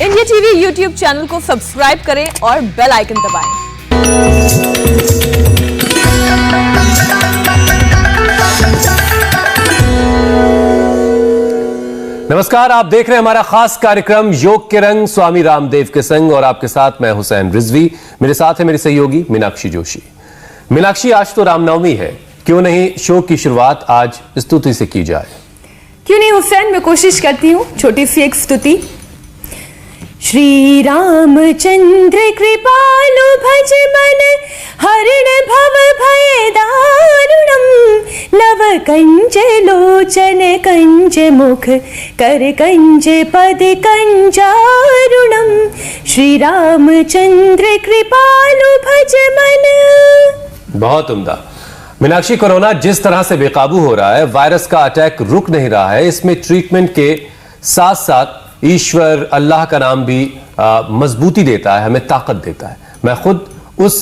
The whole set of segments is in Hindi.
इंडिया टीवी यूट्यूब चैनल को सब्सक्राइब करें और बेल आइकन दबाएं। नमस्कार, आप देख रहे हैं हमारा खास कार्यक्रम योग के रंग स्वामी रामदेव के संग और आपके साथ मैं हुसैन रिजवी। मेरे साथ है मेरी सहयोगी मीनाक्षी जोशी। मीनाक्षी, आज तो रामनवमी है, क्यों नहीं शो की शुरुआत आज स्तुति से की जाए? क्यों नहीं हुसैन, मैं कोशिश करती हूँ छोटी सी एक स्तुति। श्री रामचंद्र कृपालु भज मन हरिण भव भय दारुणम नव कंज लोचन कंज मुख कर कंज पद कंजारुणम श्री रामचंद्र कृपालु भज मन। बहुत उम्दा। मीनाक्षी, कोरोना जिस तरह से बेकाबू हो रहा है, वायरस का अटैक रुक नहीं रहा है, इसमें ट्रीटमेंट के साथ साथ ईश्वर अल्लाह का नाम भी मजबूती देता है, हमें ताकत देता है। मैं खुद उस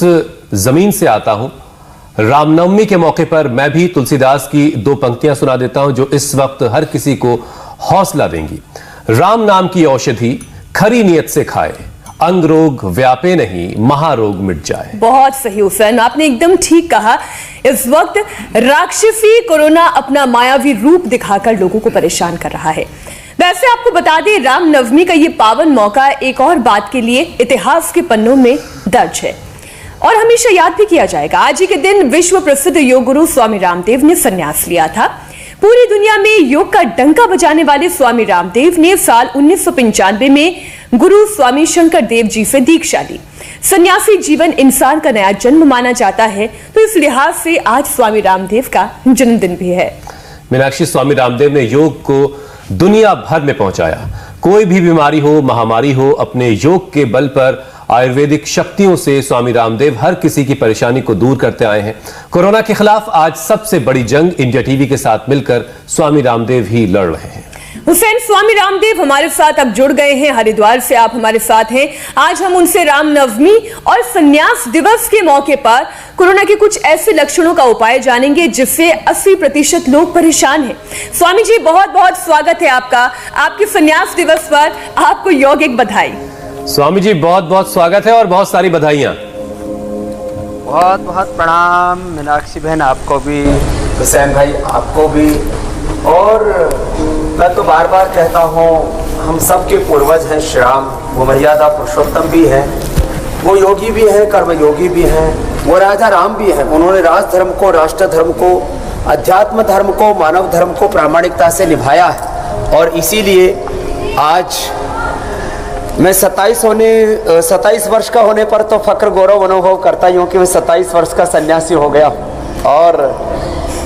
जमीन से आता हूं। रामनवमी के मौके पर मैं भी तुलसीदास की दो पंक्तियां सुना देता हूं जो इस वक्त हर किसी को हौसला देंगी। राम नाम की औषधि खरी नियत से खाए, अंग रोग व्यापे नहीं महारोग मिट जाए। बहुत सही हुसैन, आपने एकदम ठीक कहा। इस वक्त राक्षसी कोरोना अपना मायावी रूप दिखाकर लोगों को परेशान कर रहा है। वैसे आपको बता दें, रामनवमी का ये पावन मौका एक और बात के लिए इतिहास के पन्नों में दर्ज है और हमेशा याद भी किया जाएगा। आज ही के दिन विश्व प्रसिद्ध योग गुरु स्वामी रामदेव ने संन्यास लिया था। पूरी दुनिया में योग का डंका बजाने वाले स्वामी रामदेव ने साल 1995 में गुरु स्वामी शंकर देव जी से दीक्षा ली। सन्यासी जीवन इंसान का नया जन्म माना जाता है, तो इस लिहाज से आज स्वामी रामदेव का जन्मदिन भी है। मीनाक्षी, स्वामी रामदेव ने योग को दुनिया भर में पहुंचाया। कोई भी बीमारी हो, महामारी हो, अपने योग के बल पर आयुर्वेदिक शक्तियों से स्वामी रामदेव हर किसी की परेशानी को दूर करते आए हैं। कोरोना के खिलाफ आज सबसे बड़ी जंग इंडिया टीवी के साथ मिलकर स्वामी रामदेव ही लड़ रहे हैं। हुसैन, स्वामी रामदेव हमारे साथ अब जुड़ गए हैं, हरिद्वार से आप हमारे साथ हैं। आज हम उनसे रामनवमी और संन्यास दिवस के मौके पर कोरोना के कुछ ऐसे लक्षणों का उपाय जानेंगे जिससे 80% लोग परेशान हैं। स्वामी जी, बहुत बहुत स्वागत है आपका। आपके संन्यास दिवस पर आपको यौगिक बधाई। स्वामी जी, बहुत बहुत स्वागत है और बहुत सारी बधाइयां। बहुत बहुत प्रणाम मीनाक्षी बहन, आपको भी, हुसैन भाई आपको भी। और मैं तो बार बार कहता हूँ, हम सब के पूर्वज हैं श्री राम। वो मर्यादा पुरुषोत्तम भी हैं, वो योगी भी हैं, कर्म योगी भी हैं, वो राजा राम भी हैं। उन्होंने राज धर्म को, राष्ट्र धर्म को, अध्यात्म धर्म को, मानव धर्म को प्रामाणिकता से निभाया है। और इसीलिए आज मैं 27 वर्ष का होने पर तो फक्र गौरव अनुभव करता ही हूँ कि मैं 27 वर्ष का सन्यासी हो गया। और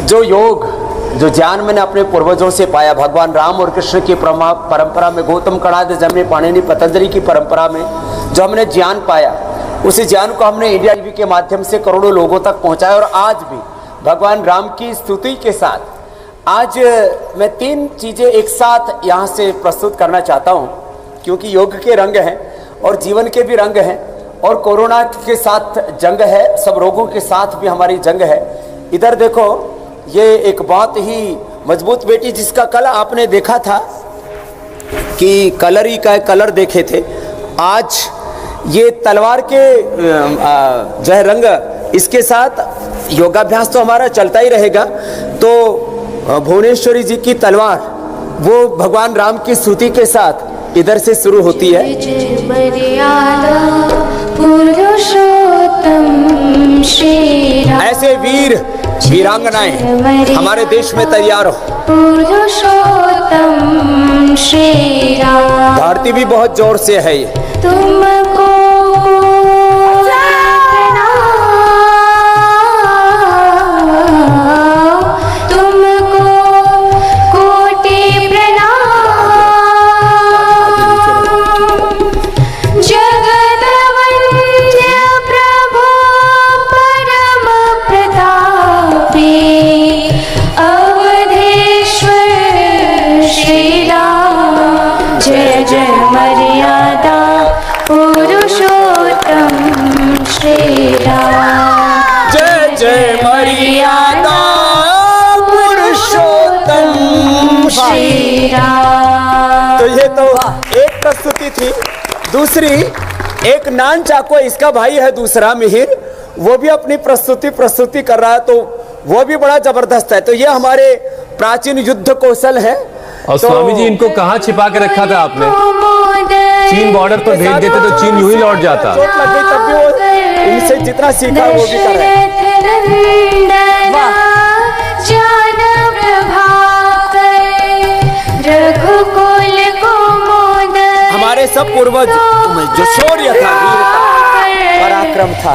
जो योग, जो ज्ञान मैंने अपने पूर्वजों से पाया, भगवान राम और कृष्ण की परंपरा में, गौतम कणाद जमनी पाणिनि पतंजलि की परंपरा में जो हमने ज्ञान पाया, उसी ज्ञान को हमने इंडिया टीवी के माध्यम से करोड़ों लोगों तक पहुंचाया। और आज भी भगवान राम की स्तुति के साथ आज मैं 3 चीज़ें एक साथ यहाँ से प्रस्तुत करना चाहता हूँ, क्योंकि योग के रंग हैं और जीवन के भी रंग हैं और कोरोना के साथ जंग है, सब रोगों के साथ भी हमारी जंग है। इधर देखो, ये एक बहुत ही मजबूत बेटी जिसका कल आपने देखा था कि कलर ही का कलर देखे थे, आज ये तलवार के जो है रंग, इसके साथ योगाभ्यास तो हमारा चलता ही रहेगा। तो भुवनेश्वरी जी की तलवार वो भगवान राम की स्तुति के साथ इधर से शुरू होती है। ऐसे वीर वीरांगनाएं हमारे देश में तैयार हो। धरती भी बहुत जोर से है ये। तुमको तो ये तो एक प्रस्तुति थी। दूसरी एक नान चाको, इसका भाई है दूसरा मिहिर, वो भी अपनी प्रस्तुति कर रहा है, तो वो भी बड़ा जबरदस्त है। तो ये हमारे प्राचीन युद्ध कौशल है। और तो स्वामी जी इनको कहाँ छिपा के रखा था आपने? चीन बॉर्डर पर भेज देते तो चीन यूं ही लौट जाता। चोट लग गई तब भी वो इनसे जितना सीखा वो भी कर रहे हैं। हमारे सब पूर्वज में जो शौर्य था, वीरता, पराक्रम था।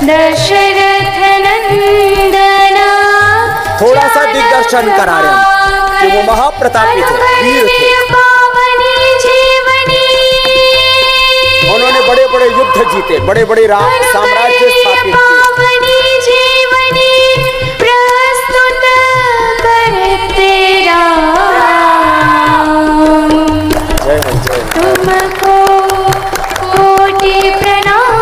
थोड़ा सा दिग्दर्शन करा रहे हैं कि वो महाप्रतापी थे, वीर थे। उन्होंने बड़े बड़े युद्ध जीते, बड़े बड़े साम्राज्य स्थापित किए। जय हो, जय तुमको कोटि प्रणाम,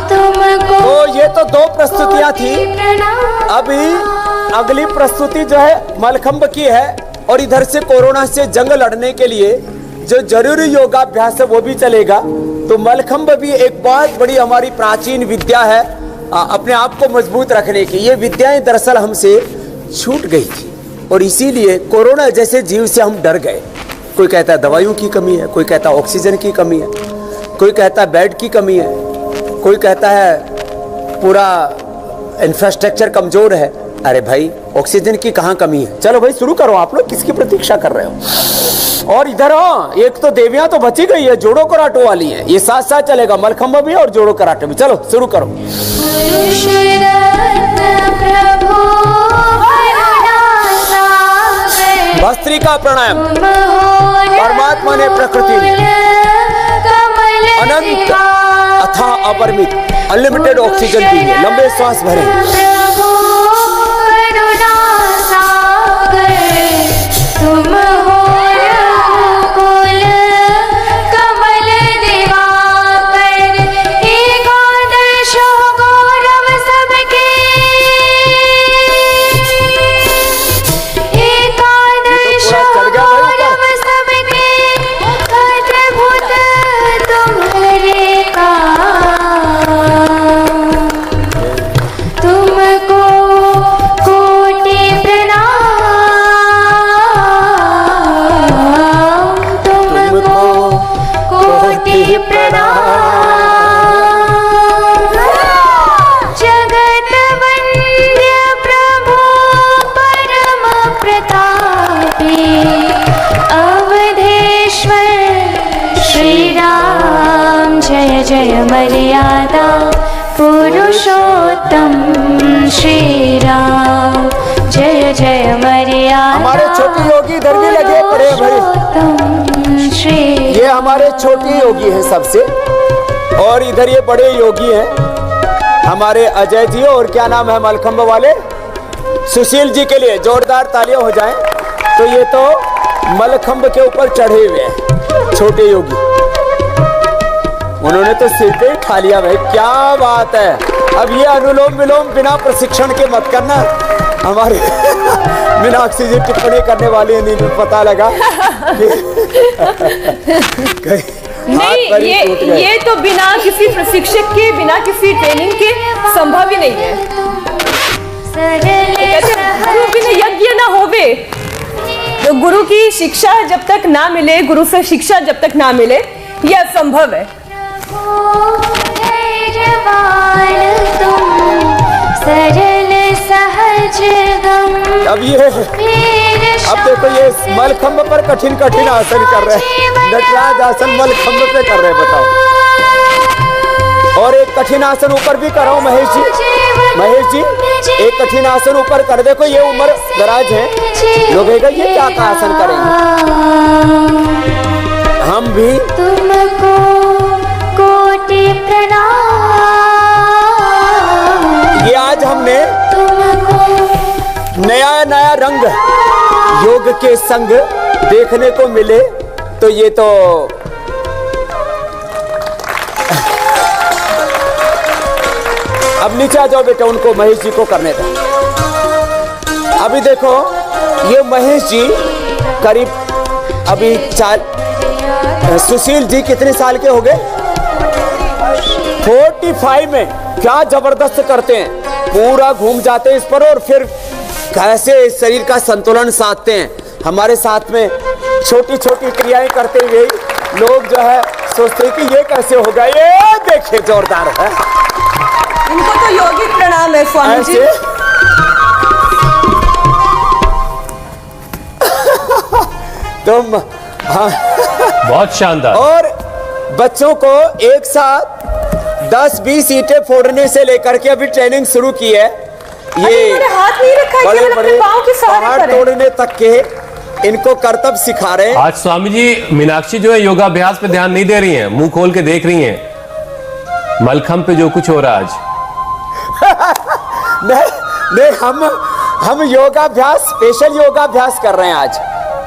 तुमको। तो ये तो दो प्रस्तुतियां थी। अभी अगली प्रस्तुति जो है मलखंब की है, और इधर से कोरोना से जंग लड़ने के लिए जो जरूरी योगाभ्यास है वो भी चलेगा। तो मलखंब भी एक बहुत बड़ी हमारी प्राचीन विद्या है अपने आप को मजबूत रखने की। ये विद्याएं दरअसल हमसे छूट गई थी, और इसीलिए कोरोना जैसे जीव से हम डर गए। कोई कहता है दवाइयों की कमी है, कोई कहता है ऑक्सीजन की कमी है, कोई कहता है बेड की कमी है, कोई कहता है पूरा इंफ्रास्ट्रक्चर कमजोर है। अरे भाई, ऑक्सीजन की कहाँ कमी है? चलो भाई शुरू करो, आप लोग किसकी प्रतीक्षा कर रहे हो? और इधर एक तो देवियां तो बची गई है, जोड़ो कराटो वाली है, ये साथ साथ चलेगा, मलखंब भी और जोड़ो कराटे भी। चलो शुरू करो। भस्त्रिका प्राणायाम। परमात्मा ने प्रकृति ने अनंत अथाह अपरिमित अनलिमिटेड ऑक्सीजन दी है। लंबे श्वास भरें। जय मर्यादा पुरुषोत्तम श्री राम, जय जय मर्यादा। हमारे छोटी योगी इधर भी लगे पड़े भाई, श्री। ये हमारे छोटी योगी हैं सबसे, और इधर ये बड़े योगी हैं हमारे अजय जी। और क्या नाम है मलखंब वाले? सुशील जी के लिए जोरदार तालियां हो जाएं। तो ये तो मलखंब के ऊपर चढ़े हुए हैं छोटे योगी, उन्होंने तो सिर पे ही खा लिया भाई, क्या बात है। अब ये अनुलोम विलोम बिना प्रशिक्षण के मत करना। हमारे मीनाक्षी जी टिप्पणी करने वाली नहीं, पता लगा नहीं, ये तो बिना किसी प्रशिक्षक के, बिना किसी ट्रेनिंग के संभव ही नहीं है। गुरु बिना यज्ञ ना होवे। तो गुरु की शिक्षा जब तक ना मिले, गुरु से शिक्षा जब तक ना मिले, यह असंभव है। सरल सहज गम। अब देखो ये मलखंब पर कठिन कठिन आसन कर रहे हैं, नटराज आसन मलखंब पे कर रहे हैं, बताओ। और एक कठिन आसन ऊपर भी कराओ महेश जी। महेश जी एक कठिन आसन ऊपर कर, देखो ये उम्र दराज है, लोग कहेगा ये क्या का आसन करेंगे। हम भी तुमको कोटि प्रणाम। ये आज हमने नया नया रंग योग के संग देखने को मिले। तो ये तो अब नीचे आ जाओ बेटा, उनको महेश जी को करने दो। अभी देखो ये महेश जी करीब अभी सुशील जी कितने साल के हो गए? 45 में। क्या जबरदस्त करते हैं, पूरा घूम जाते हैं इस पर और फिर कैसे शरीर का संतुलन साधते हैं। हमारे साथ में छोटी छोटी क्रियाएं करते हुए लोग जो है सोचते हैं कि ये कैसे होगा। ये देखिए जोरदार है। इनको तो योगी प्रणाम है स्वामी जी। तुम हाँ। बहुत शानदार। और बच्चों को एक साथ 10-20 ईंटें फोड़ने से लेकर के अभी ट्रेनिंग शुरू की है। ये हाथ नहीं रखा है, बड़े बड़े पांव के सहारे पहाड़ तोड़ने तक के इनको करतब सिखा रहे हैं। आज स्वामी जी मीनाक्षी जो है योगाभ्यास पे ध्यान नहीं दे रही हैं, मुंह खोल के देख रही हैं मलखम पे जो कुछ हो रहा है आज। नहीं, हम योगाभ्यास, स्पेशल योगाभ्यास कर रहे हैं आज।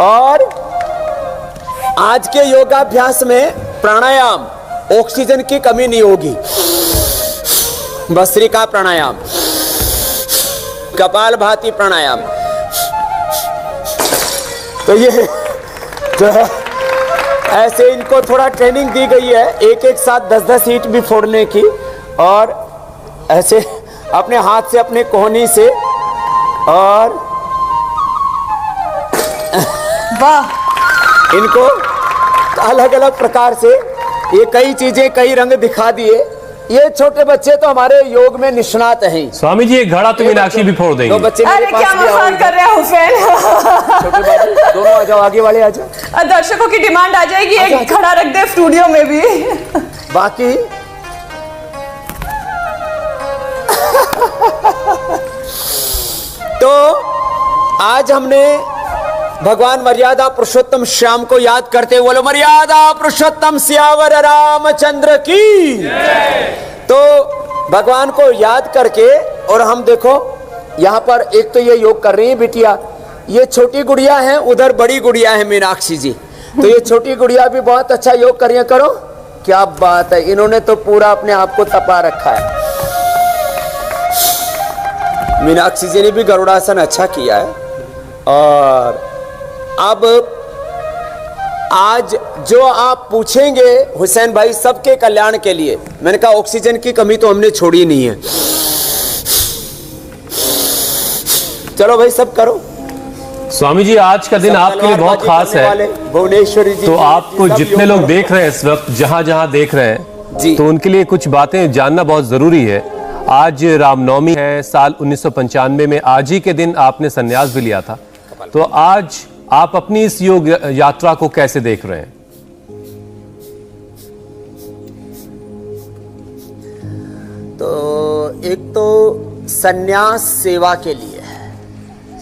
और आज के योगाभ्यास में प्राणायाम, ऑक्सीजन की कमी नहीं होगी। भस्त्रिका प्राणायाम, कपालभाति प्राणायाम, तो ये जो है ऐसे इनको थोड़ा ट्रेनिंग दी गई है, एक एक साथ 10-10 ईंट भी फोड़ने की। और ऐसे अपने हाथ से, अपने कोहनी से, और वाह, इनको अलग अलग प्रकार से ये कई चीजें, कई रंग दिखा दिए। ये छोटे बच्चे तो हमारे योग में निष्णात हैं। स्वामी जी एक घड़ा तो मीनाक्षी भी फोड़ देंगे। दो बच्चे अरे क्या मजाक कर रहे हो हुसैन। छोटे बाबू दोनों आ जाओ, आगे वाले आ जाओ। दर्शकों की डिमांड आ जाएगी, एक खड़ा रख दे स्टूडियो में भी। बाकी तो आज हमने भगवान मर्यादा पुरुषोत्तम श्याम को याद करते हुए बोलो मर्यादा पुरुषोत्तम सियावर रामचंद्र की। तो भगवान को याद करके, और हम देखो यहाँ पर एक तो ये योग कर रही है बिटिया, ये छोटी गुड़िया है, उधर बड़ी गुड़िया है मीनाक्षी जी। तो ये छोटी गुड़िया भी बहुत अच्छा योग कर रही है। करो, क्या बात है, इन्होंने तो पूरा अपने आप को तपा रखा है। मीनाक्षी जी ने भी गरुड़ासन अच्छा किया है। और अब आज जो आप पूछेंगे हुसैन भाई, सबके कल्याण के लिए, मैंने कहा ऑक्सीजन की कमी तो हमने छोड़ी नहीं है। चलो भाई सब करो। स्वामी जी आज का दिन आपके लिए बहुत खास है। भुवनेश्वरी जी, तो आपको जितने लोग देख रहे हैं इस वक्त, जहां जहां देख रहे हैं जी, तो उनके लिए कुछ बातें जानना बहुत जरूरी है। आज रामनवमी है, साल 1995 में आज ही के दिन आपने संन्यास भी लिया था। तो आज आप अपनी इस योग यात्रा को कैसे देख रहे हैं? तो एक तो संन्यास सेवा के लिए है,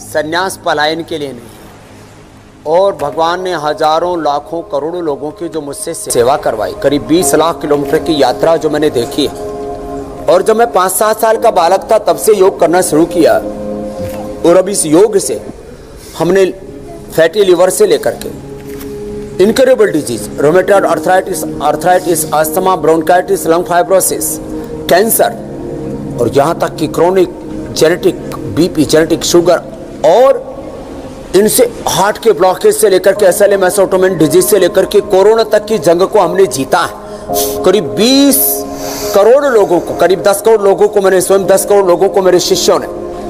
संन्यास पलायन के लिए नहीं। और भगवान ने हजारों लाखों करोड़ों लोगों की जो मुझसे सेवा करवाई, करीब 20 लाख किलोमीटर की यात्रा जो मैंने देखी है। और जब मैं 5-7 साल का बालक था तब से योग करना शुरू किया। और अब इस योग से हमने फैटी लिवर से लेकर के incurable disease, rheumatoid arthritis, asthma, bronchitis, lung fibrosis, cancer, और यहाँ तक कि chronic genetic BP, genetic sugar, और इनसे हार्ट के ब्लॉकेज से लेकर के एसएलएमएस ऑटोमेन डिजीज से लेकर के कोरोना तक की जंग को हमने जीता है। करीब 20 करोड़ लोगों को, करीब 10 करोड़ लोगों को मैंने स्वयं, 10 करोड़ लोगों को मेरे शिष्यों ने,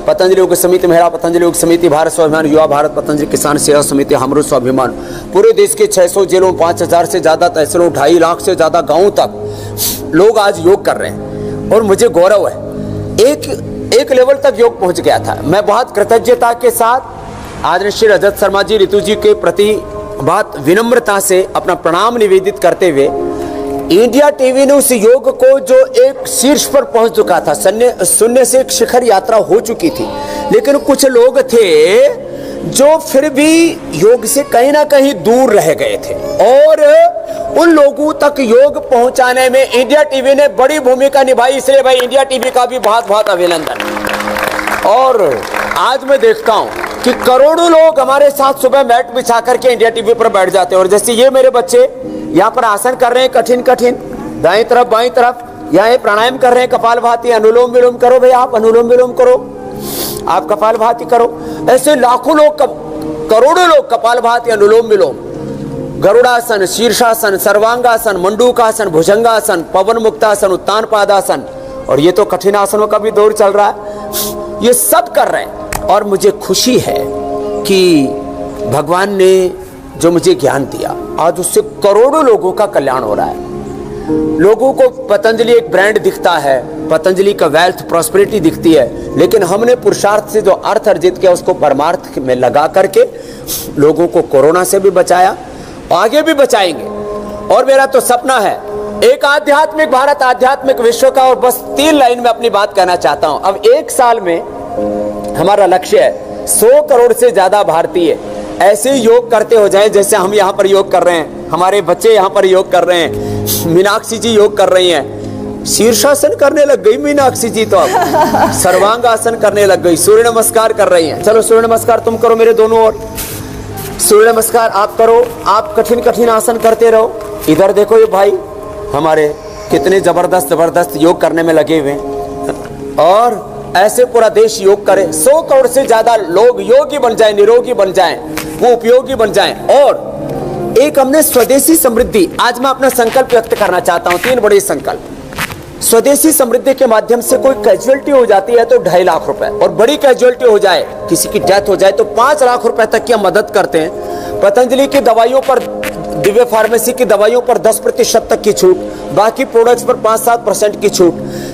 पतंजलि योग समिति मेरा, पतंजलि योग समिति भारत स्वाभिमान, युवा भारत, पतंजलि किसान सेवा समिति हमरो स्वाभिमान, पूरे देश के 600 जिलों, 5000 से ज्यादा तहसीलों, 2.5 लाख से ज्यादा गांवों तक लोग आज योग कर रहे हैं। और मुझे गौरव है, एक लेवल तक योग पहुंच गया था। मैं बहुत कृतज्ञता के साथ आदरणीय श्री रजत शर्मा जी, ऋतु जी के प्रति बहुत विनम्रता से अपना प्रणाम निवेदित करते हुए, इंडिया टीवी ने उस योग को जो एक शीर्ष पर पहुंच चुका था, शून्य से एक शिखर यात्रा हो चुकी थी, लेकिन कुछ लोग थे जो फिर भी योग से कहीं ना कहीं दूर रह गए थे। और उन लोगों तक योग पहुंचाने में इंडिया टीवी ने बड़ी भूमिका निभाई। इसलिए भाई इंडिया टीवी का भी बहुत बहुत अभिनंदन। और आज मैं देखता हूं कि करोड़ों लोग हमारे साथ सुबह मैट बिछा करके इंडिया टीवी पर बैठ जाते हैं। और जैसे ये मेरे बच्चे यहाँ पर आसन कर रहे हैं, कठिन कठिन, दाएं तरफ बाएं तरफ, यहाँ ये प्राणायाम कर रहे हैं, कपालभाति, अनुलोम विलोम करो भाई, आप अनुलोम विलोम करो, आप कपालभाति करो। ऐसे लाखों लोग, करोड़ों लोग कपालभाति, अनुलोम विलोम गरुड़ासन, शीर्षासन, सर्वांगासन, मंडूकासन, भुजंगासन, पवन मुक्तासन, उत्तान पादासन, और ये तो कठिन आसनों का भी दौर चल रहा है। ये सब कर रहे हैं और मुझे खुशी है कि भगवान ने जो मुझे ज्ञान दिया, आज उससे करोड़ों लोगों का कल्याण हो रहा है। लोगों को पतंजलि एक ब्रांड दिखता है, पतंजलि का वेल्थ प्रॉस्पेरिटी दिखती है, लेकिन हमने पुरुषार्थ से जो अर्थ अर्जित किया उसको परमार्थ में लगा करके लोगों को कोरोना से भी बचाया, आगे भी बचाएंगे। और मेरा तो सपना है एक आध्यात्मिक भारत, आध्यात्मिक विश्व का। और बस 3 लाइन में अपनी बात कहना चाहता हूं। अब 1 साल में हमारा लक्ष्य है 100 करोड़ से ज्यादा भारतीय ऐसे योग करते हो जाएं जैसे हम यहाँ पर योग कर रहे हैं, हमारे बच्चे यहाँ पर योग कर रहे हैं, मीनाक्षी जी योग कर रही हैं, शीर्षासन करने लग गई मीनाक्षी जी, तो अब सर्वांगासन करने लग गई, सूर्य नमस्कार कर रही हैं। चलो सूर्य नमस्कार तुम करो मेरे दोनों ओर, सूर्य नमस्कार आप करो, आप कठिन कठिन आसन करते रहो। इधर देखो ये भाई हमारे कितने जबरदस्त जबरदस्त योग करने में लगे हुए हैं, और ऐसे पूरा देश योग करे, 100 करोड़ से ज्यादा लोग योगी बन जाएं, निरोगी बन जाएं, वो उपयोगी बन जाएं। और एक हमने स्वदेशी समृद्धि, आज मैं अपना संकल्प व्यक्त करना चाहता हूं, 3 बड़े संकल्प। स्वदेशी समृद्धि के माध्यम से कोई कैजुअलिटी हो जाती है तो 2.5 लाख रुपए, और बड़ी कैजुअलिटी हो जाए, किसी की डेथ हो जाए तो 5 लाख रुपए तक की हम मदद करते हैं। पतंजलि की दवाइयों पर, दिव्य फार्मेसी की दवाइयों पर 10% तक की छूट, बाकी प्रोडक्ट्स पर 5-7% की छूट।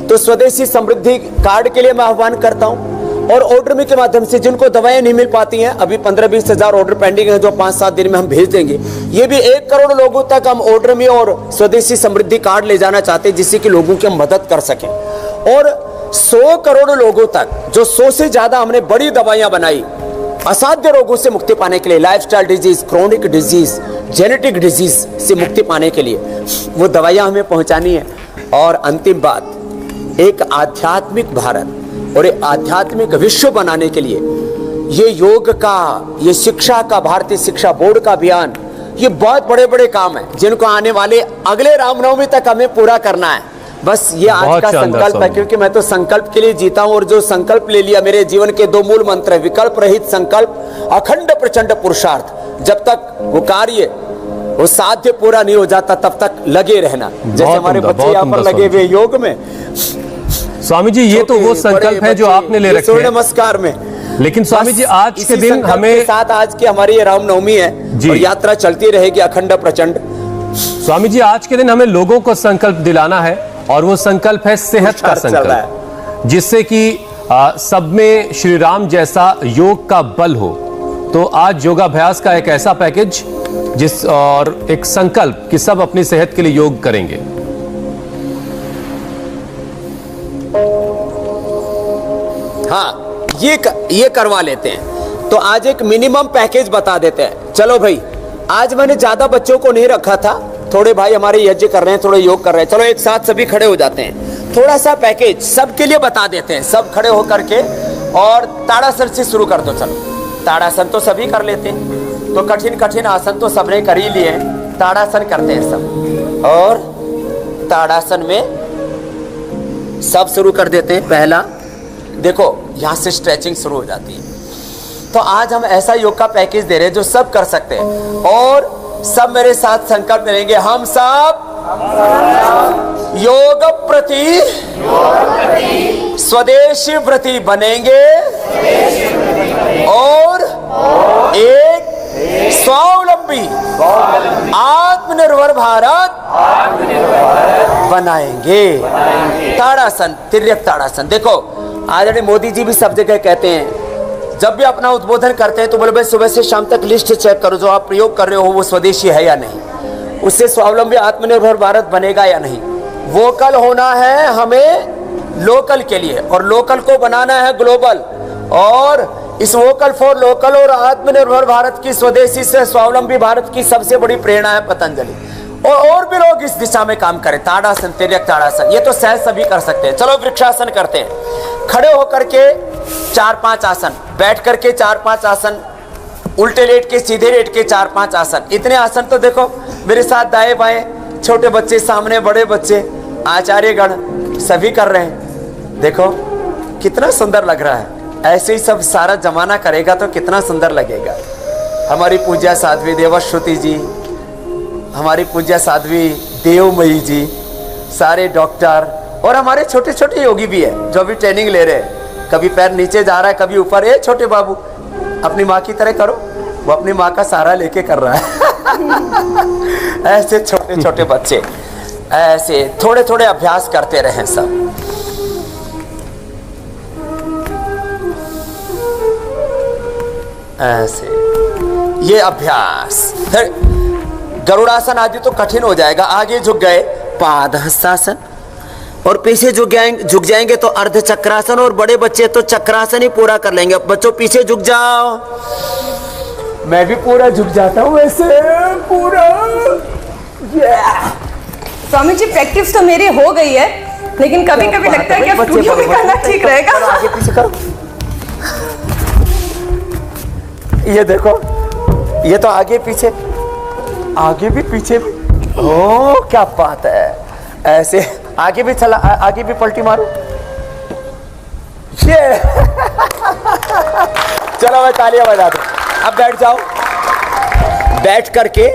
तो स्वदेशी समृद्धि कार्ड के लिए मैं आह्वान करता हूं। और ऑर्डर में के माध्यम से जिनको दवाएं नहीं मिल पाती हैं, अभी 15-20 हजार ऑर्डर पेंडिंग है जो 5-7 दिन में हम भेज देंगे। ये भी 1 करोड़ लोगों तक हम ऑर्डर में और स्वदेशी समृद्धि कार्ड ले जाना चाहते हैं, जिससे कि लोगों की हम मदद कर सकें। और 100 करोड़ लोगों तक, जो 100 से ज्यादा हमने बड़ी दवाइयां बनाई असाध्य रोगों से मुक्ति पाने के लिए, lifestyle disease, chronic disease, genetic disease से मुक्ति पाने के लिए, वो दवाइयां हमें पहुंचानी है। और अंतिम बात, एक आध्यात्मिक भारत और एक आध्यात्मिक विश्व बनाने के लिए ये योग का, ये शिक्षा का, भारतीय शिक्षा बोर्ड का अभियान, ये बहुत बड़े बड़े काम है जिनको आने वाले अगले रामनवमी तक हमें पूरा करना है। बस ये आज का संकल्प है, क्योंकि मैं तो संकल्प के लिए जीता हूं, और जो संकल्प ले लिया, मेरे जीवन के 2 मूल मंत्र है, विकल्प रहित संकल्प, अखंड प्रचंड पुरुषार्थ। जब तक वो कार्य, वो साध्य पूरा नहीं हो जाता तब तक लगे रहना, जैसे हमारे बच्चे यहाँ पर लगे हुए योग में। स्वामी जी ये तो वो संकल्प है जो आपने ले रखे हैं नमस्कार में। लेकिन स्वामी जी आज के दिन हमें साथ, आज की हमारी ये रामनवमी है और यात्रा चलती रहेगी अखंड प्रचंड। स्वामी जी आज के दिन हमें लोगों को संकल्प दिलाना है, और वो संकल्प है सेहत का संकल्प, जिससे कि सब में श्री राम जैसा योग का बल हो। तो आज योगाभ्यास का एक ऐसा पैकेज जिस, और एक संकल्प कि सब अपनी सेहत के लिए योग करेंगे। हाँ, ये करवा लेते हैं। तो आज एक मिनिमम पैकेज बता देते हैं। चलो भाई, आज मैंने ज्यादा बच्चों को नहीं रखा था, थोड़े भाई हमारे यज्ञ कर रहे हैं, थोड़े योग कर रहे हैं, चलो एक साथ सभी खड़े हो जाते हैं। थोड़ा सा पैकेज सबके लिए बता देते हैं, सब खड़े होकर के, और ताड़ासन से शुरू कर दो। चलो ताड़ासन तो सभी कर लेते हैं, तो कठिन कठिन आसन तो सबने कर ही लिए, ताड़ासन करते हैं सब। और ताड़ासन में सब शुरू कर देते हैं। पहला देखो, यहां से स्ट्रेचिंग शुरू हो जाती है। तो आज हम ऐसा योग का पैकेज दे रहे हैं जो सब कर सकते हैं, और सब मेरे साथ संकल्प लेंगे, हम सब योग प्रति स्वदेशी व्रती बनेंगे, और एक स्वावलंबी आत्मनिर्भर भारत बनाएंगे। ताड़ासन, तिर्यक ताड़ासन। देखो आदरणीय मोदी जी भी सब जगह कहते हैं, जब भी अपना उद्बोधन करते हैं तो बोले भाई सुबह से शाम तक लिस्ट चेक करो, जो आप प्रयोग कर रहे हो वो स्वदेशी है या नहीं, उससे स्वावलंबी आत्मनिर्भर भारत बनेगा या नहीं। वोकल होना है हमें लोकल के लिए, और लोकल को बनाना है ग्लोबल। और इस वोकल फॉर लोकल और आत्मनिर्भर भारत की, स्वदेशी से स्वावलंबी भारत की सबसे बड़ी प्रेरणा है पतंजलि। और भी लोग इस दिशा में काम करें। ताड़ासन, तिर्यक ताड़ासन, ये तो सहज सभी कर सकते हैं। चलो वृक्षासन करते हैं। खड़े होकर के 4-5 आसन, बैठ करके 4-5 आसन, उल्टे लेट के, सीधे लेट के 4-5 आसन। इतने आसन तो देखो मेरे साथ दाएं बाएं, छोटे बच्चे सामने, बड़े बच्चे, आचार्यगण सभी कर रहे हैं। देखो कितना सुंदर लग रहा है। ऐसे ही सब सारा जमाना करेगा तो कितना सुंदर लगेगा। हमारी पूज्या साध्वी देवश्रुति जी, हमारी पूज्य साध्वी देवमयी जी, सारे डॉक्टर और हमारे छोटे छोटे योगी भी है जो अभी ट्रेनिंग ले रहे हैं। कभी पैर नीचे जा रहा है, कभी ऊपर। ए छोटे बाबू, अपनी माँ की तरह करो। वो अपनी माँ का सहारा लेके कर रहा है। ऐसे छोटे छोटे बच्चे ऐसे थोड़े थोड़े अभ्यास करते रहे सब। ऐसे ये अभ्यास। फिर गरुड़ासन आदि तो कठिन हो जाएगा। आगे झुक गए पादहस्तासन, और पीछे झुक जाएंगे तो अर्ध चक्रासन, और बड़े बच्चे तो चक्रासन ही पूरा कर लेंगे। बच्चों पीछे झुक जाओ। मैं भी पूरा झुक जाता हूँ ऐसे पूरा। स्वामी जी प्रैक्टिस तो मेरी हो गई है, लेकिन कभी कभी लगता है कि स्टूडियो में करना ठीक रहेगा। आगे पीछे करो। ये देखो, ये तो आगे पीछे, आगे भी पीछे भी। ओ क्या बात है। ऐसे आगे भी चला, आगे भी पलटी मारो। ये चलो मैं तालियां बजा दूं। अब बैठ जाओ। बैठ करके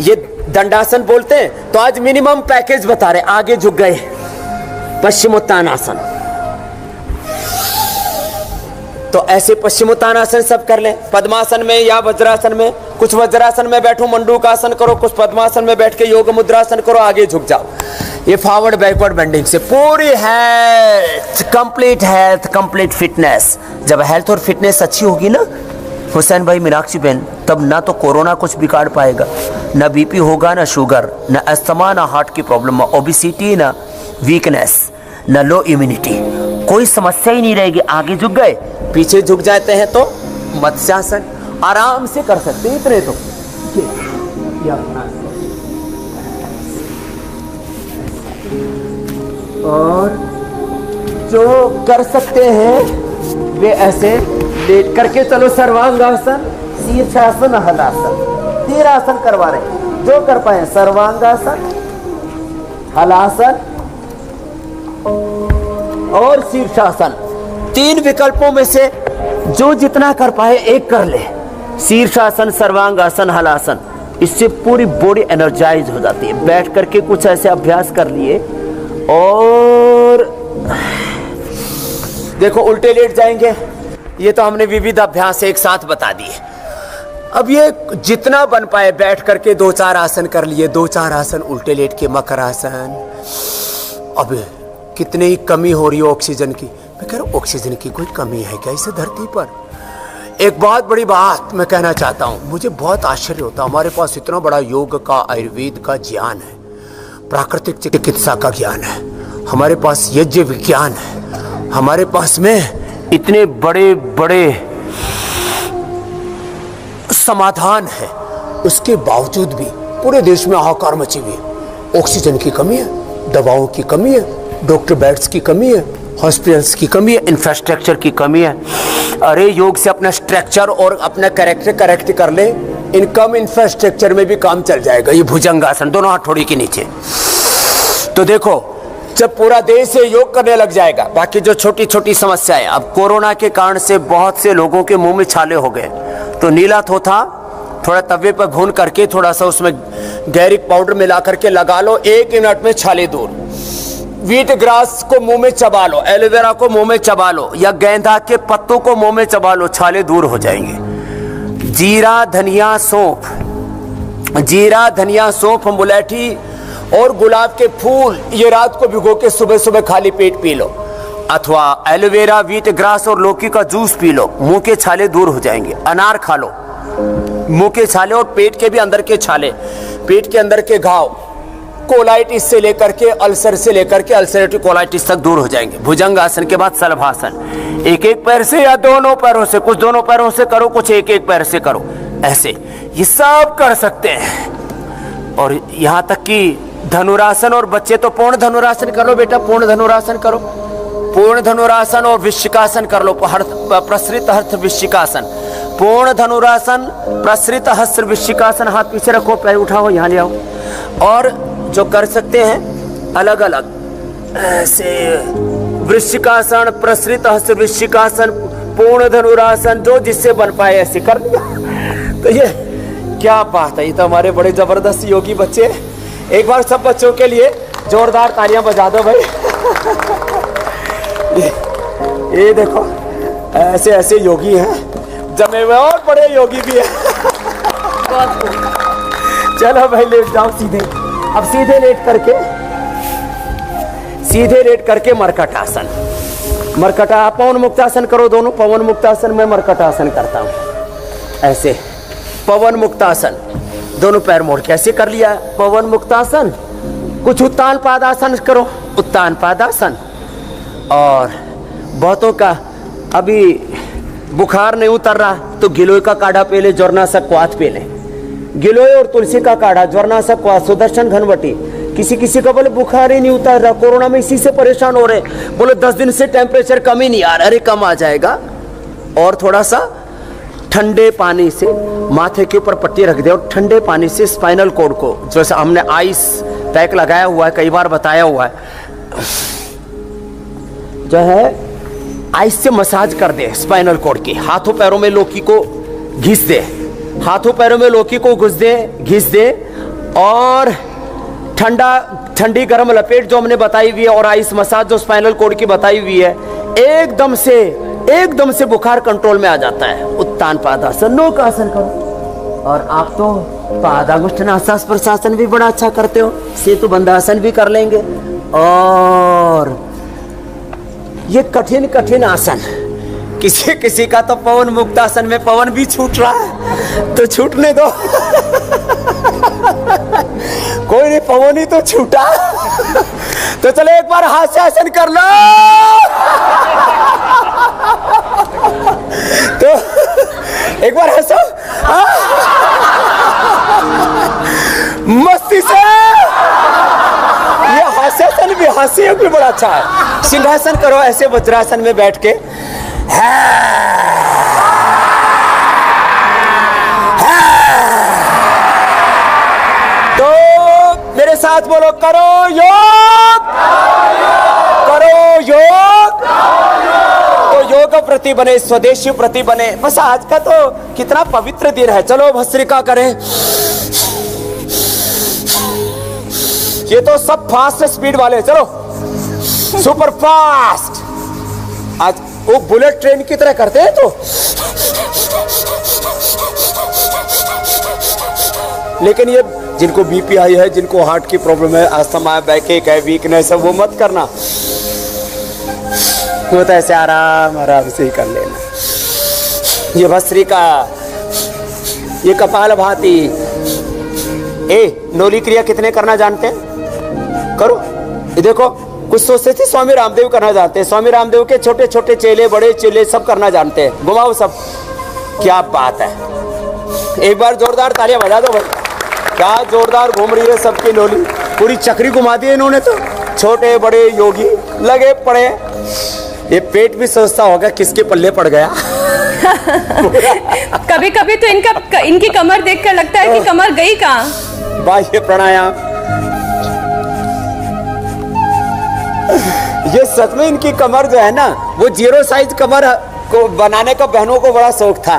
ये दंडासन बोलते हैं, तो आज मिनिमम पैकेज बता रहे। आगे झुक गए पश्चिमोत्तानासन, तो ऐसे पश्चिमोत्तानासन सब कर लें। पद्मासन में या वज्रासन में, कुछ वज्रासन में बैठो मंडूकासन करो, कुछ पद्मासन में बैठ के योग मुद्रासन करो। आगे झुक जाओ। ये फॉरवर्ड बैकवर्ड बेंडिंग से पूरी हेल्थ, कंप्लीट फिटनेस। जब हेल्थ और फिटनेस अच्छी होगी ना हुसैन भाई, मीनाक्षी बहन, तब ना तो कोरोना कुछ बिगाड़ पाएगा, ना बीपी होगा, ना शुगर, ना अस्थमा, ना हार्ट की प्रॉब्लम, ओबेसिटी, ना वीकनेस, ना लो इम्यूनिटी, कोई समस्या ही नहीं रहेगी। आगे झुक गए, पीछे झुक जाते हैं तो मत्स्यासन आराम से कर सकते हैं। इतने तो ये अपना। और जो कर सकते हैं वे ऐसे लेट करके चलो। सर्वांगासन, शीर्षासन, हलासन, 3 आसन करवा रहे हैं। जो कर पाए सर्वांगासन, हलासन और शीर्षासन। 3 विकल्पों में से जो जितना कर पाए एक कर ले। शीर्षासन, सर्वांगासन, हलासन, इससे पूरी बॉडी एनर्जाइज हो जाती है। बैठ करके कुछ ऐसे अभ्यास कर लिए और देखो उल्टे लेट जाएंगे। ये तो हमने विविध अभ्यास एक साथ बता दिए। अब ये जितना बन पाए बैठ करके 2-4 आसन कर लिए। 2-4 आसन उल्टे लेट के, मकर आसन। अब कितनी ही कमी हो रही है ऑक्सीजन की। मैं कह रहा हूँ ऑक्सीजन की कोई कमी है क्या इस धरती पर? एक बहुत बड़ी बात मैं कहना चाहता हूँ। मुझे बहुत आश्चर्य होता है, हमारे पास इतना बड़ा योग का, आयुर्वेद का ज्ञान है, प्राकृतिक चिकित्सा का ज्ञान है, हमारे पास यज्ञ विज्ञान है, हमारे पास में इतने बड़े बड़े समाधान है। उसके बावजूद भी पूरे देश में हाहाकार मची हुई है। ऑक्सीजन की कमी है, दवाओं की कमी है, डॉक्टर बेड्स की कमी है, हॉस्पिटल्स की कमी है, इंफ्रास्ट्रक्चर की कमी है। अरे योग से अपना स्ट्रक्चर और अपना कैरेक्टर करेक्ट कर ले, इनकम इंफ्रास्ट्रक्चर में भी काम चल जाएगा। ये भुजंगासन, दोनों हथौड़ी के नीचे। तो देखो जब पूरा देश से योग करने लग जाएगा, बाकी जो छोटी छोटी समस्याएं, अब कोरोना के कारण से बहुत से लोगों के मुंह में छाले हो गए, तो नीला थोथा थोड़ा तवे पर भून करके थोड़ा सा उसमें गैरिक पाउडर मिला करके लगा लो, 1 मिनट में छाले दूर। व्हीट ग्रास को मुंह में चबा लो, एलोवेरा को मुंह में चबा लो, या गेंदा के पत्तों को मुंह में चबा लो, छाले दूर हो जाएंगे। जीरा धनिया सौंफ, जीरा धनिया सौंफ, मुलेठी और गुलाब के फूल, ये रात को भिगो के सुबह सुबह खाली पेट पी लो, अथवा एलोवेरा, व्हीट ग्रास और लौकी का जूस पी लो, मुंह के छाले दूर हो जाएंगे। अनार खा लो, मुंह के छाले और पेट के भी अंदर के छाले, पेट के अंदर के घाव, कोलाइटिस से लेकर के अल्सर से लेकर के अल्सरेटिव कोलाइटिस तक दूर हो जाएंगे। भुजंग आसन के बाद शलभासन, एक एक पैर से या दोनों पैरों से, कुछ दोनों पैरों से करो, कुछ एक एक पैर से करो, ऐसे ये सब कर सकते हैं। और यहां तक कि धनुरासन, और बच्चे तो पूर्ण धनुरासन कर लो बेटा, पूर्ण धनुरासन करो, पूर्ण धनुरासन और विशिकासन कर लो, प्रसृत हस्त विशिकासन, पूर्ण धनुरासन, प्रसृत हस्त विशिकासन। हाथ पीछे रखो, पैर उठाओ, यहाँ ले आओ। और जो कर सकते हैं अलग अलग ऐसे वृश्चिकासन, प्रसृत हस्त वृश्चिकासन, पूर्ण धनुरासन, जो जिससे बन पाए ऐसे कर दिया। तो क्या बात है, ये तो हमारे बड़े जबरदस्त योगी बच्चे हैं। एक बार सब बच्चों के लिए जोरदार तालियां बजा दो भाई। ये देखो ऐसे ऐसे योगी हैं जमे हुए, और बड़े योगी भी हैं। चलो भाई लेट जाओ सीधे। अब सीधे लेट करके मरकट आसन। मरकटा पवन मुक्तासन करो दोनों। पवन मुक्तासन में मरकटासन करता हूं, ऐसे पवन मुक्तासन, दोनों पैर मोड़ के ऐसे कर लिया पवन मुक्तासन। कुछ उत्तान पादासन करो, उत्तान पादासन। और बहुतों का अभी बुखार नहीं उतर रहा तो गिलोय का काढ़ा पी ले, ज्वरनाशक क्वाथ पी ले। गिलोय और तुलसी का काढ़ा, ज्वरनाशक क्वाथ, सुदर्शन घनवटी। किसी का बोले बुखार ही नहीं उतर रहा, कोरोना में इसी से परेशान हो रहे, बोले 10 दिन से टेम्परेचर कम ही नहीं आ रहा। अरे कम आ जाएगा। और थोड़ा सा ठंडे पानी से माथे के ऊपर पट्टी रख दे और ठंडे पानी से स्पाइनल कॉर्ड को, जैसे हमने आइस पैक लगाया हुआ है, कई बार बताया हुआ है, जो है आइस से मसाज कर दे स्पाइनल कॉर्ड की। हाथों पैरों में लौकी को घिस दे, हाथों पैरों में लौकी को घिस दे और ठंडी गर्म लपेट जो हमने बताई हुई है और आइस मसाज जो स्पाइनल कॉर्ड की बताई हुई है, एकदम से बुखार कंट्रोल में आ जाता है। उत्तान पादासन, नौकासन करो। और आप तो पादांगुष्ठनासास प्रशासन भी बड़ा अच्छा करते हो, सेतु बंधासन भी कर लेंगे। और ये कठिन आसन, किसी का तो पवन मुक्तासन में पवन भी छूट रहा है, तो छूटने दो। कोई नहीं, पवन ही तो छूटा। तो चलो एक बार हास्यासन कर लो। तो एक बार हंसो मस्ती से। ये हास्यासन भी, हास्य भी बड़ा अच्छा है। सिंहासन करो ऐसे वज्रासन में बैठ के। तो मेरे साथ बोलो, करो योग, करो योग। तो योग प्रति बने, स्वदेशी प्रति बने। बस आज का तो कितना पवित्र दिन है। चलो भस्त्रिका करें। ये तो सब फास्ट स्पीड वाले, चलो सुपर फास्ट। आज वो बुलेट ट्रेन की तरह करते हैं। तो लेकिन ये जिनको बीपी हाई है, जिनको हार्ट की प्रॉब्लम है, अस्थमा है, बैकएक है, वीकनेस है, वो मत करना। वो तो ऐसे आराम से ही कर लेना। ये भस्त्रिका, ये कपाल भाती। नौली क्रिया कितने करना जानते हैं? करो। ये देखो, कुछ सोचते थे स्वामी रामदेव करना जानते हैं। स्वामी रामदेव के छोटे छोटे चेले, बड़े चेले सब करना जानते हैं। घुमाओ सब। क्या बात है, एक बार जोरदार तालियां बजा दो भाई। क्या जोरदार घूम रही है सबकी नौली, पूरी चक्री घुमा दी इन्होंने तो। छोटे बड़े योगी लगे पड़े। ये पेट भी सोचता होगा किसके पल्ले पड़ गया। कभी कभी तो इनकी कमर देखकर लगता है कि कमर गई कहाँ। बाह्य प्राणायाम, ये सच में इनकी कमर जो है ना, वो 0 साइज कमर को बनाने का बहनों को बड़ा शौक था।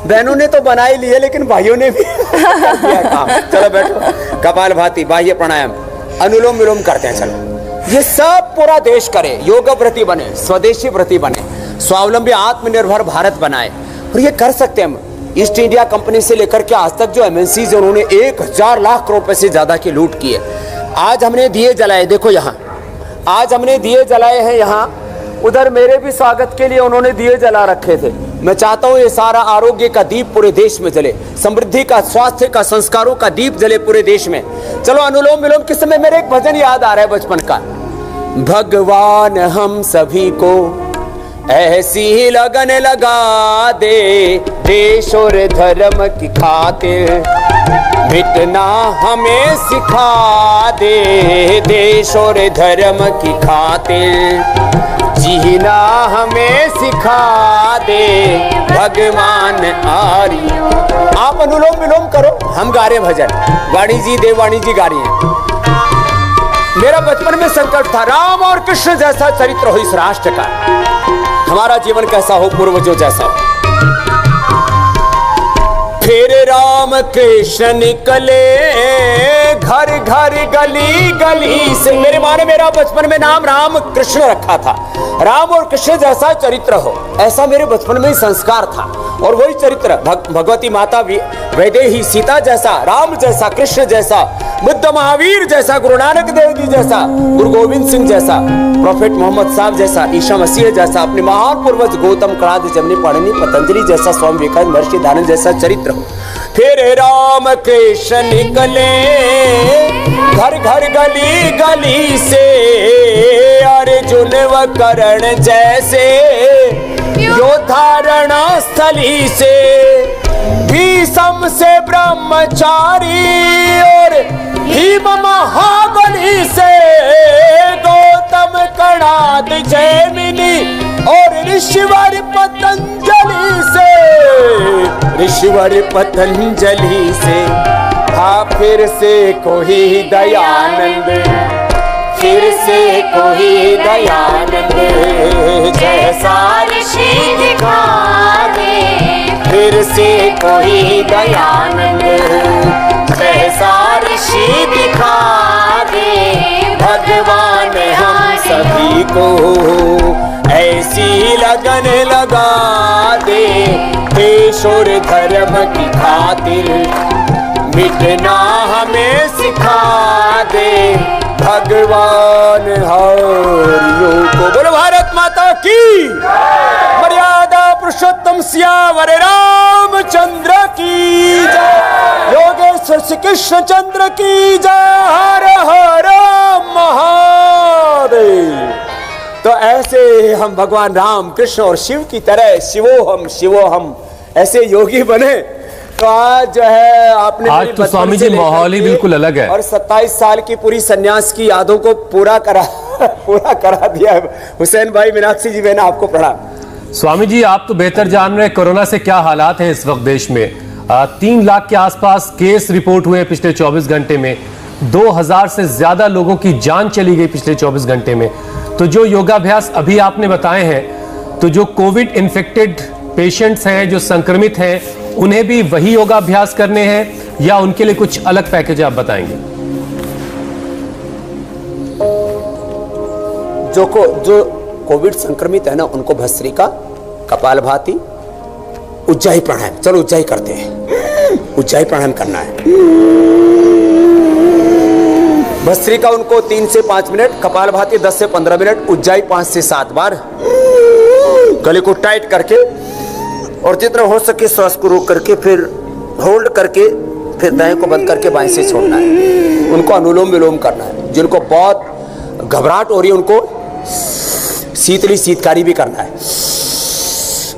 बहनों ने तो बना ही लिए, लेकिन भाइयों ने भी किया काम। चलो बैठो। कपाल भाती, बाह्य प्राणायाम, अनुलोम विलोम करते हैं। चलो ये सब पूरा देश करे, योग व्रती बने, स्वदेशी व्रती बने, स्वावलंबी आत्मनिर्भर भारत बनाए। और ये कर सकते हैं हम। ईस्ट इंडिया कंपनी से लेकर के आज तक जो एमएनसी उन्होंने 1000 लाख करोड़ रुपए से ज्यादा की लूट की है। आज हमने दिए जलाए, देखो यहाँ आज हमने दिए जलाए हैं। यहाँ उधर मेरे भी स्वागत के लिए उन्होंने दिए जला रखे थे। मैं चाहता हूँ ये सारा आरोग्य का दीप पूरे देश में जले, समृद्धि का, स्वास्थ्य का, संस्कारों का दीप जले पूरे देश में। चलो अनुलोम विलोम के समय मेरे एक भजन याद आ रहा है बचपन का। भगवान हम सभी को ऐसी लगन लगा दे, देश और धर्म की खातिर मिटना हमें सिखा दे, देश और धर्म की खातिर जीना हमें सिखा दे, भगवान आरी। आप अनुलोम विलोम करो, हम गा रहे भजन। वाणी जी, देववाणी जी गा रही हैं। मेरा बचपन में संकल्प था, राम और कृष्ण जैसा चरित्र हो इस राष्ट्र का, हमारा जीवन कैसा हो पूर्वजों जैसा हो। फिर राम कृष्ण निकले घर घर गली गली से। मेरी माँ ने मेरा बचपन में नाम राम कृष्ण रखा था। राम और कृष्ण जैसा चरित्र हो, ऐसा मेरे बचपन में ही संस्कार था। और वही चरित्र भगवती माता वैदेही सीता जैसा, राम जैसा, कृष्ण जैसा, बुद्ध महावीर जैसा, गुरु नानक देव जी जैसा, गुरु गोविंद सिंह जैसा, प्रोफेट मोहम्मद साहब जैसा, ईसा मसीह जैसा, अपने महान पूर्वज गौतम, कणाद, जमनी, पाणिनि, पतंजलि जैसा, स्वामी विवेकानंद, महर्षि दयानंद जैसा चरित्र हो। फिर राम कृष्ण निकले घर घर गली गली से, अर्जुन व कर्ण जैसे योद्धा रणस्थली से, भीष्म से ब्रह्मचारी और भीम महाबली से, गौतम, कणाद, जैमिनी और ऋषिवर पतंजलि से, ऋषिवर पतंजलि से। हाँ फिर से कोई दयानंद, फिर से कोई दयानंद जैसा ऋषि दिखा दे। फिर से कोई दयानंद जैसा ऋषि दिखा दे। भगवान हम सभी को ऐसी लगन लगा दे, देश और धर्म की खातिर मिटना हमें सिखा दे। भगवान हरियों को। बोलो भारत माता की, मर्यादा पुरुषोत्तम सियावर रामचंद्र की जय, योगेश्वर श्री कृष्ण चंद्र की जय। हर हर महादेव। तो ऐसे हम भगवान राम, कृष्ण और शिव की तरह शिवो हम ऐसे योगी बने। तो आज जो है आपने, आज तो स्वामी जी माहौल ही बिल्कुल अलग है और 27 साल की पूरी सन्यास की यादों को पूरा करा दिया। हुसैन भाई, मीनाक्षी जी बहना, आपको प्रणाम। स्वामी जी, आप तो बेहतर जान रहे हैं कोरोना से क्या हालात हैं इस वक्त देश में। 3 लाख के आसपास केस रिपोर्ट हुए पिछले 24 घंटे में। 2000 से ज्यादा लोगों की जान चली गई पिछले 24 घंटे में। तो जो योगाभ्यास अभी आपने बताए हैं, तो जो कोविड इन्फेक्टेड पेशेंट्स हैं, जो संक्रमित हैं, उन्हें भी वही योगाभ्यास करने हैं या उनके लिए कुछ अलग पैकेज आप बताएंगे? जो कोविड संक्रमित है ना, उनको भस्त्रिका, कपालभाति, उज्जाई प्राणायाम, चलो उज्जाई करते हैं, उज्जाई प्राणायाम करना है। भस्त्रिका उनको 3 से 5 मिनट, कपालभाति 10 से 15 मिनट, उज्जाई 5 से 7 बार, गले को टाइट करके और जितना हो सके श्वास को रोक करके, फिर होल्ड करके, फिर दाएं को बंद करके बाएं से छोड़ना है। उनको अनुलोम विलोम करना है। जिनको बहुत घबराहट हो रही है उनको शीतली शीतकारी भी करना है।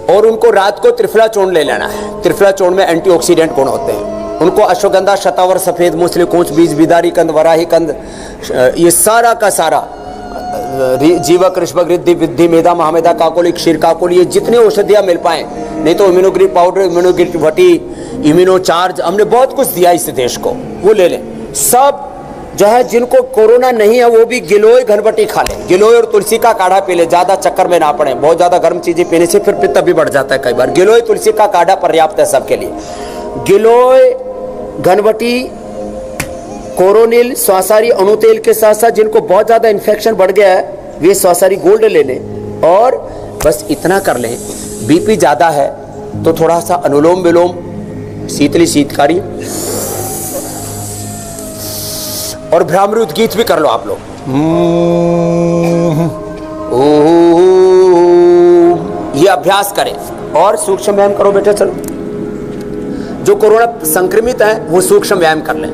और उनको रात को त्रिफला चूर्ण ले लेना है। त्रिफला चूर्ण में एंटीऑक्सीडेंट गुण होते हैं। उनको अश्वगंधा, शतावर, सफेद मूसली, कोंच बीज, बिदारी कंद, वराही कंद, ये सारा का सारा, जीवक, ऋषभक, रिद्धि, विद्धि, मेधा, महामेधा, काकोली, क्षीर काकोली, ये जितनी औषधियां मिल पाए, नहीं तो इम्यूनोग्रिड पाउडर, इम्यूनोग्रिड वटी, इम्यूनो चार्ज, हमने बहुत कुछ दिया इस देश को, वो ले लें। सब जो है जिनको कोरोना नहीं है वो भी गिलोय घनबटी खा लें। गिलोय और तुलसी का काढ़ा पी ले, ज्यादा चक्कर में ना पड़े। बहुत ज्यादा गर्म चीजें पीने से फिर पित्त भी बढ़ जाता है कई बार। गिलोय तुलसी का काढ़ा पर्याप्त है सबके लिए। गिलोय, घनबटी, कोरोनिल, स्वासारी अणुतेल के साथ साथ जिनको बहुत ज्यादा इन्फेक्शन बढ़ गया है वे स्वासारी गोल्ड ले लें। और बस इतना कर लें, बीपी ज्यादा है तो थोड़ा सा अनुलोम विलोम, शीतली शीतकारी और भ्रामृत गीत भी कर लो आप लोग। ये अभ्यास करें और सूक्ष्म व्यायाम करो बेटे। चलो, जो कोरोना संक्रमित है वो सूक्ष्म व्यायाम कर लें।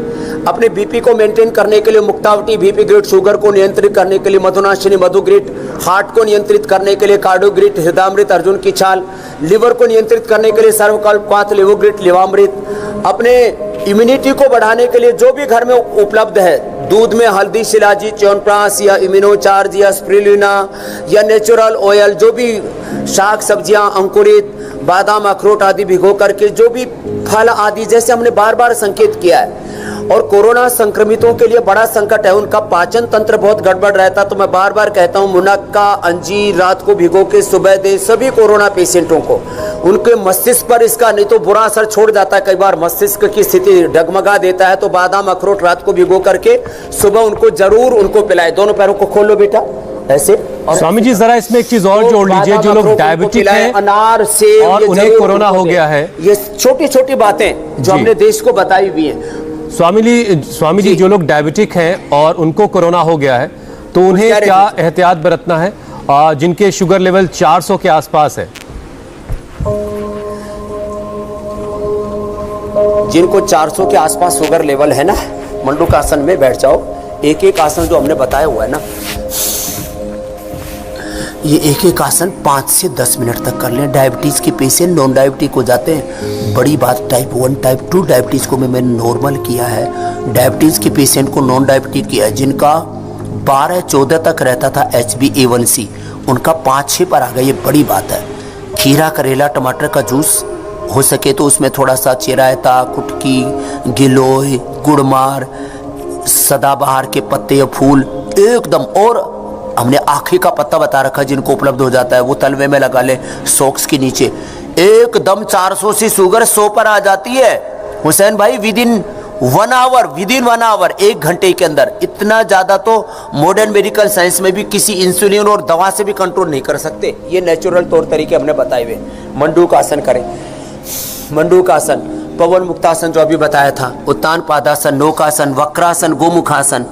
अपने बीपी को मेंटेन करने के लिए मुक्तावटी, बीपी ग्रिड, शुगर को नियंत्रित करने के लिए मधुनाशिनी, मधुग्रिड, हार्ट को नियंत्रित करने के लिए कार्डियोग्रिड, हृदयामृत, अर्जुन की छाल, लिवर को नियंत्रित करने के लिए सर्वकल्प, क्वाथ, लिवोग्रिड, लिवामृत। अपने इम्यूनिटी को बढ़ाने के लिए जो भी घर में उपलब्ध है, दूध में हल्दी, शिलाजी, च्यवनप्राश या इम्यूनोचार्ज या स्प्रुलिना या नेचुरल ऑयल, जो भी शाक सब्जियां, अंकुरित बादाम, अखरोट आदि भिगो करके, जो भी फल आदि, जैसे हमने बार बार संकेत किया है। और कोरोना संक्रमितों के लिए बड़ा संकट है, उनका पाचन तंत्र बहुत गड़बड़ रहता। तो मैं बार बार कहता हूँ मुनक्का, अंजीर रात को भिगो के सुबह दे सभी कोरोना पेशेंटों को। उनके मस्तिष्क पर इसका नहीं तो बुरा असर छोड़ जाता है। कई बार मस्तिष्क की स्थिति डगमगा देता है, तो बादाम अखरोट रात को भिगो करके सुबह उनको जरूर उनको पिलाए। दोनों पैरों को खोल लो बेटा ऐसे। स्वामी जी जरा इसमें एक चीज और जोड़ लीजिए, जो लोग डायबिटिक हैं, अनार सेब और उन्हें कोरोना हो गया है, ये छोटी छोटी बातें जो हमने देश को बताई हुई हैं। स्वामी जी जो लोग डायबिटिक हैं और उनको कोरोना हो गया है, तो उन्हें क्या एहतियात बरतना है, जिनके शुगर लेवल 400 के आसपास है? जिनको 400 के आसपास शुगर लेवल है ना, मंडूक आसन में बैठ जाओ। एक एक आसन जो हमने बताया हुआ है ना, ये एक एक आसन 5 से 10 मिनट तक कर लें। डायबिटीज़ के पेशेंट नॉन डायबिटिक हो जाते हैं। बड़ी बात, टाइप 1 टाइप 2 डायबिटीज़ को मैंने नॉर्मल किया है। डायबिटीज़ के पेशेंट को नॉन डायबिटिक किया है। जिनका 12-14 तक रहता था HbA1c, उनका 5-6 पर आ गया। ये बड़ी बात है। खीरा, करेला, टमाटर का जूस हो सके तो उसमें थोड़ा सा चिरायता, कुटकी, गिलोय, गुड़मार, सदाबहार के पत्ते या फूल एकदम, और हमने आँखी का पत्ता बता रखा जिनको उपलब्ध हो जाता है, वो तलवे में लगा ले सॉक्स के नीचे। एकदम 400 से शुगर 100 पर आ जाती है हुसैन भाई, विदिन 1 आवर, 1 घंटे के अंदर। इतना ज़्यादा तो मॉडर्न मेडिकल साइंस में भी किसी इंसुलिन और दवा से भी कंट्रोल नहीं कर सकते। ये नेचुरल तौर तरीके हमने बताए हुए। मंडूक आसन करें, मंडूक आसन, पवन मुक्तासन जो अभी बताया था, उत्तान पादासन, नौकासन, वक्रासन, गोमुखासन,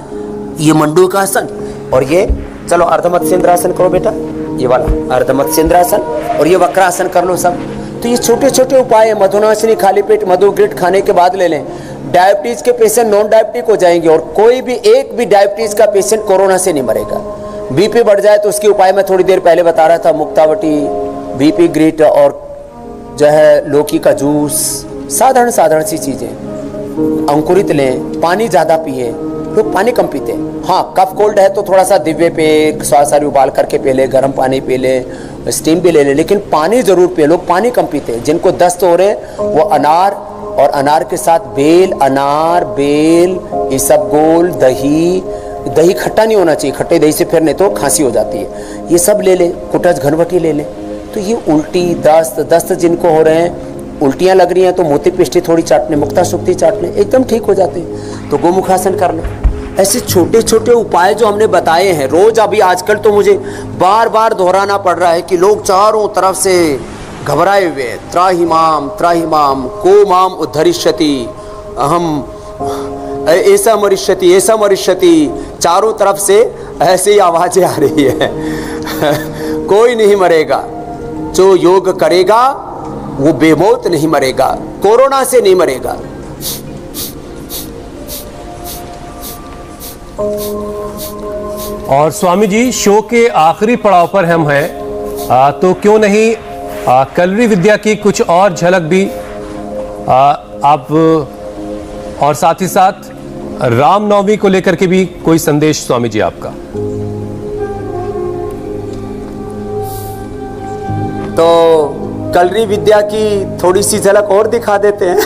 ये मंडूक आसन। और ये चलो अर्धमत्स्येंद्रासन करो बेटा, ये वाला अर्धमत्स्येंद्रासन, और ये वक्रासन कर लो सब। तो ये छोटे छोटे उपाय है। मधुनाशिनी खाली पेट मधुग्रिट खाने के बाद ले लें। डायबिटीज के पेशेंट नॉन डायबिटिक हो जाएंगे, और कोई भी एक भी डायबिटीज का पेशेंट कोरोना से नहीं मरेगा। बीपी बढ़ जाए तो उसके उपाय मैं थोड़ी देर पहले बता रहा था, मुक्तावटी, बीपी ग्रिट, और जो है लौकी का जूस, साधारण सी चीजें। अंकुरित लें, पानी ज्यादा पिए, लोग पानी कम पीते हैं। हाँ, कफ कोल्ड है तो थोड़ा सा दिव्य पे सारी उबाल करके पी ले, गर्म पानी पी ले, स्टीम भी ले ले, लेकिन पानी जरूर पिए। लोग पानी कम पीते हैं। जिनको दस्त हो रहे वो अनार, और अनार के साथ बेल, अनार, बेल, इसबगोल, दही खट्टा नहीं होना चाहिए, खट्टे दही से फिर नहीं तो खांसी हो जाती है। ये सब ले ले, कुटज घनवटी ले ले। तो ये उल्टी, दस्त जिनको हो रहे हैं, उल्टियाँ लग रही हैं तो मोती पिष्टी थोड़ी चाट लें, मुक्ता सुक्ति चाट लें, एकदम ठीक हो जाते हैं। तो गोमुखासन कर लें। ऐसे छोटे छोटे उपाय जो हमने बताए हैं रोज। अभी आजकल तो मुझे बार बार दोहराना पड़ रहा है कि लोग चारों तरफ से घबराए हुए हैं। त्राहिमाम त्राहिमाम को माम उद्धरिष्यति, अहम ऐसा मरिष्यति, चारों तरफ से ऐसी आवाजें आ रही है। कोई नहीं मरेगा, जो योग करेगा वो बेमौत नहीं मरेगा, कोरोना से नहीं मरेगा। और स्वामी जी, शो के आखिरी पड़ाव पर हम हैं, तो क्यों नहीं कलरी विद्या की कुछ और झलक भी आप, और साथ ही साथ रामनवमी को लेकर के भी कोई संदेश स्वामी जी आपका? तो कलरी विद्या की थोड़ी सी झलक और दिखा देते हैं।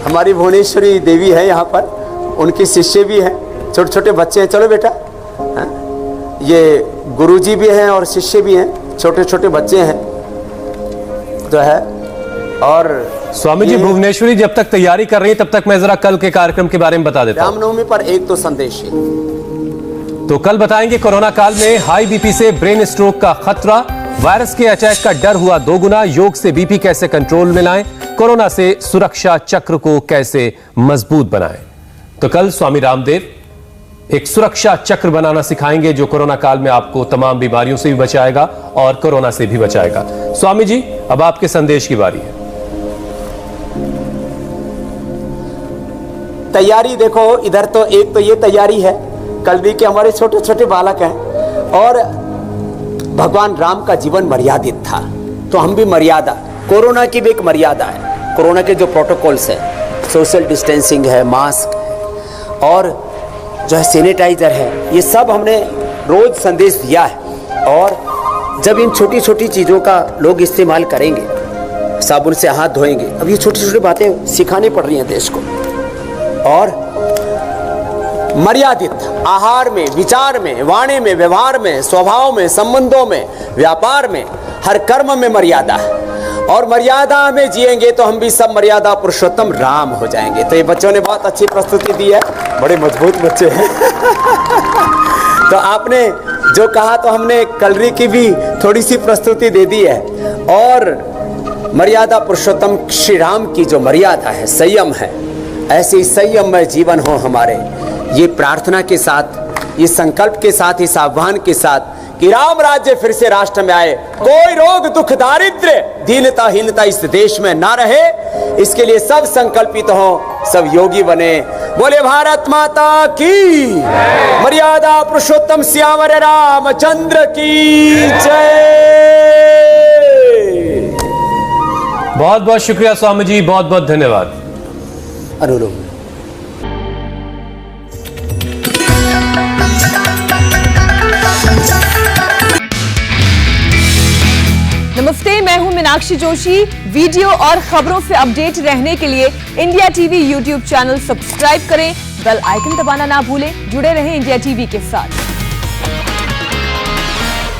हमारी भुवनेश्वरी देवी है यहाँ पर, उनके शिष्य भी हैं, छोटे छोटे बच्चे हैं। चलो बेटा, ये गुरुजी भी हैं और शिष्य भी हैं, छोटे छोटे बच्चे हैं जो है। और स्वामी जी, भुवनेश्वरी जब तक तैयारी कर रही है तब तक मैं जरा कल के कार्यक्रम के बारे में बता देता हूं। रामनवमी पर एक तो संदेश है। तो कल बताएंगे कोरोना काल में हाई बीपी से ब्रेन स्ट्रोक का खतरा, वायरस के अटैक का डर हुआ दोगुना, योग से बीपी कैसे कंट्रोल में लाएं, कोरोना से सुरक्षा चक्र को कैसे मजबूत बनाएं। तो कल स्वामी रामदेव एक सुरक्षा चक्र बनाना सिखाएंगे जो कोरोना काल में आपको तमाम बीमारियों से भी बचाएगा और कोरोना से भी बचाएगा। स्वामी जी, अब आपके संदेश की बारी है। तैयारी देखो, इधर तो एक तो ये तैयारी है, कलरी के हमारे छोटे छोटे बालक हैं, और भगवान राम का जीवन मर्यादित था, तो हम भी मर्यादा, कोरोना की भी एक मर्यादा है। कोरोना के जो प्रोटोकॉल्स है, सोशल डिस्टेंसिंग है, मास्क है, और जो है सैनिटाइजर है, ये सब हमने रोज संदेश दिया है। और जब इन छोटी छोटी चीज़ों का लोग इस्तेमाल करेंगे, साबुन से हाथ धोएंगे, अब ये छोटी छोटी बातें सिखानी पड़ रही हैं देश को। और मर्यादित आहार में, विचार में, वाणी में, व्यवहार में, स्वभाव में, संबंधों में, व्यापार में, हर कर्म में मर्यादा है, और मर्यादा में जिएंगे तो हम भी सब मर्यादा पुरुषोत्तम राम हो जाएंगे। तो ये बच्चों ने बहुत अच्छी प्रस्तुति दी है, बड़े मजबूत बच्चे हैं। तो आपने जो कहा तो हमने कलरी की भी थोड़ी सी प्रस्तुति दे दी है। और मर्यादा पुरुषोत्तम श्री राम की जो मर्यादा है, संयम है, ऐसे ही संयममय जीवन हो हमारे। ये प्रार्थना के साथ, ये संकल्प के साथ, इस आह्वान के साथ कि राम राज्य फिर से राष्ट्र में आए, कोई रोग दुख दारिद्र्य दीनता हीनता इस देश में ना रहे, इसके लिए सब संकल्पित हो, सब योगी बने। बोले भारत माता की, मर्यादा पुरुषोत्तम श्यामर रामचंद्र की जय। बहुत बहुत शुक्रिया स्वामी जी, बहुत बहुत धन्यवाद। अनुलोम। नमस्ते, मैं हूं मीनाक्षी जोशी। वीडियो और खबरों से अपडेट रहने के लिए India TV YouTube channel subscribe करें, बेल आइकन दबाना ना भूलें। जुड़े रहें इंडिया टीवी के साथ।